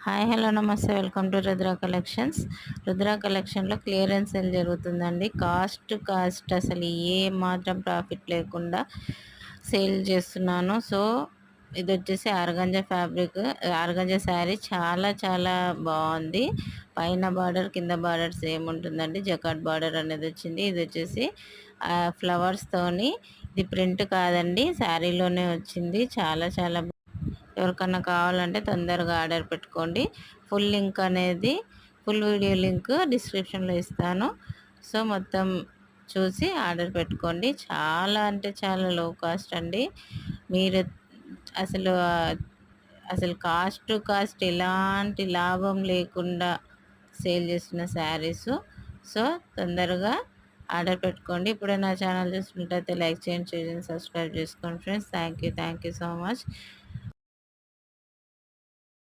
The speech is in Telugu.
హాయ్ హలో నమస్తే welcome to Rudra collections. Rudra కలెక్షన్లో క్లియరెన్స్ సేల్ జరుగుతుందండి. కాస్ట్ అసలు ఏ మాత్రం ప్రాఫిట్ లేకుండా సేల్ చేస్తున్నాను. సో ఇది వచ్చేసి ఆర్గంజా ఫ్యాబ్రిక్, ఆర్గంజా శారీ చాలా చాలా బాగుంది. పైన బార్డర్ కింద బార్డర్ సేమ్ ఉంటుందండి. జకాట్ బార్డర్ అనేది వచ్చింది. ఇది వచ్చేసి ఫ్లవర్స్తోని, ఇది ప్రింట్ కాదండి, శారీలోనే వచ్చింది. చాలా చాలా ఎవరికన్నా కావాలంటే తొందరగా ఆర్డర్ పెట్టుకోండి. ఫుల్ వీడియో లింక్ డిస్క్రిప్షన్లో ఇస్తాను. సో మొత్తం చూసి ఆర్డర్ పెట్టుకోండి. చాలా అంటే చాలా లో కాస్ట్ అండి. మీరు అసలు అసలు కాస్ట్ టు కాస్ట్ ఎలాంటి లాభం లేకుండా సేల్ చేస్తున్న శారీస్. సో తొందరగా ఆర్డర్ పెట్టుకోండి. ఇప్పుడే నా ఛానల్ చూసినట్టయితే లైక్ చేయండి, షేర్ చేయండి, సబ్స్క్రైబ్ చేసుకోండి friends. Thank you so much.